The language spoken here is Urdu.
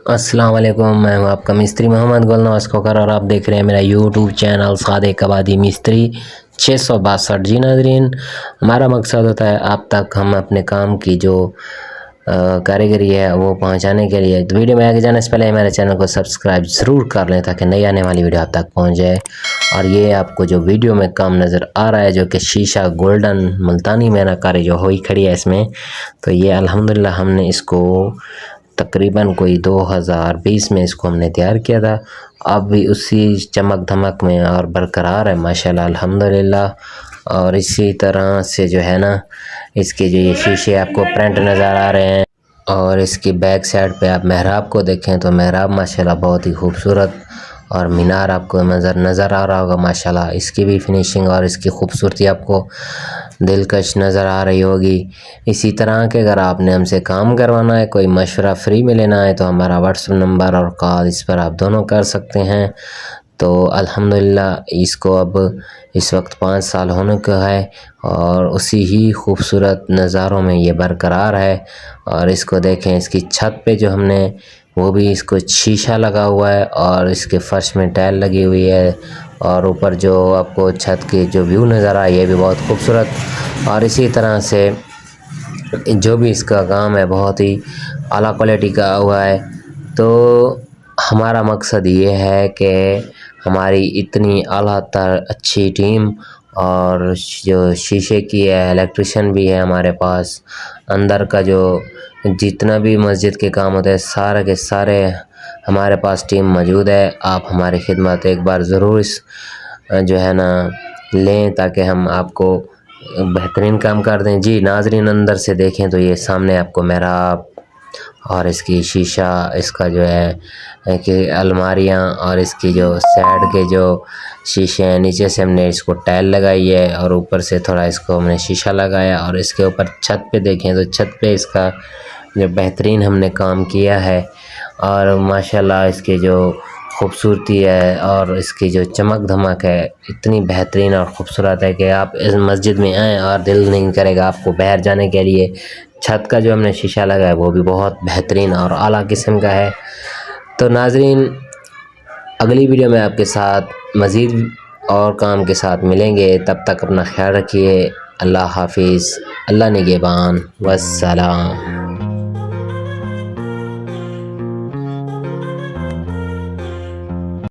السلام علیکم، میں ہوں آپ کا مستری محمد گلنواز کھوکر اور آپ دیکھ رہے ہیں میرا یوٹیوب چینل صادق آبادی مستری 662۔ جی ناظرین، ہمارا مقصد ہوتا ہے آپ تک ہم اپنے کام کی جو کاریگری ہے وہ پہنچانے کے لیے۔ تو ویڈیو میں آگے جانے سے پہلے ہمارے چینل کو سبسکرائب ضرور کر لیں تاکہ نئی آنے والی ویڈیو آپ تک پہنچ جائے۔ اور یہ آپ کو جو ویڈیو میں کام نظر آ رہا ہے جو کہ شیشہ گولڈن ملتانی مینا کاری جو ہوئی کھڑی ہے اس میں، تو یہ الحمدللہ ہم نے اس کو تقریباً کوئی 2020 میں اس کو ہم نے تیار کیا تھا۔ اب بھی اسی چمک دھمک میں اور برقرار ہے ماشاءاللہ الحمدللہ۔ اور اسی طرح سے جو ہے نا اس کے جو یہ شیشے آپ کو پرنٹ نظر آ رہے ہیں، اور اس کی بیک سائڈ پہ آپ محراب کو دیکھیں تو محراب ماشاءاللہ بہت ہی خوبصورت، اور مینار آپ کو نظر آ رہا ہوگا ماشاءاللہ۔ اس کی بھی فنیشنگ اور اس کی خوبصورتی آپ کو دلکش نظر آ رہی ہوگی۔ اسی طرح کہ اگر آپ نے ہم سے کام کروانا ہے، کوئی مشورہ فری میں لینا ہے، تو ہمارا واٹس ایپ نمبر اور کال اس پر آپ دونوں کر سکتے ہیں۔ تو الحمدللہ اس کو اب اس وقت 5 سال ہونے کا ہے، اور اسی ہی خوبصورت نظاروں میں یہ برقرار ہے۔ اور اس کو دیکھیں، اس کی چھت پہ جو ہم نے وہ بھی اس کو شیشہ لگا ہوا ہے، اور اس کے فرش میں ٹائل لگی ہوئی ہے، اور اوپر جو آپ کو چھت کی جو ویو نظر آئے یہ بھی بہت خوبصورت۔ اور اسی طرح سے جو بھی اس کا کام ہے بہت ہی اعلیٰ کوالٹی کا ہوا ہے۔ تو ہمارا مقصد یہ ہے کہ ہماری اتنی اعلیٰ تر اچھی ٹیم، اور جو شیشے کی ہے الیکٹریشین بھی ہے ہمارے پاس، اندر کا جو جتنا بھی مسجد کے کام ہوتے ہیں سارے کے سارے ہمارے پاس ٹیم موجود ہے۔ آپ ہماری خدمات ایک بار ضرور جو ہے نا لیں تاکہ ہم آپ کو بہترین کام کر دیں۔ جی ناظرین، اندر سے دیکھیں تو یہ سامنے آپ کو محراب اور اس کی شیشہ، اس کا جو ہے کہ الماریاں، اور اس کی جو سائڈ کے جو شیشے ہیں، نیچے سے ہم نے اس کو ٹائل لگائی ہے، اور اوپر سے تھوڑا اس کو ہم نے شیشہ لگایا، اور اس کے اوپر چھت پہ دیکھیں تو چھت پہ اس کا جو بہترین ہم نے کام کیا ہے۔ اور ماشاءاللہ اس کے جو خوبصورتی ہے اور اس کی جو چمک دھمک ہے اتنی بہترین اور خوبصورت ہے کہ آپ اس مسجد میں آئیں اور دل نہیں کرے گا آپ کو باہر جانے کے لیے۔ چھت کا جو ہم نے شیشہ لگا ہے وہ بھی بہت بہترین اور اعلیٰ قسم کا ہے۔ تو ناظرین، اگلی ویڈیو میں آپ کے ساتھ مزید اور کام کے ساتھ ملیں گے، تب تک اپنا خیال رکھیے۔ اللہ حافظ، اللہ نگہبان، والسلام۔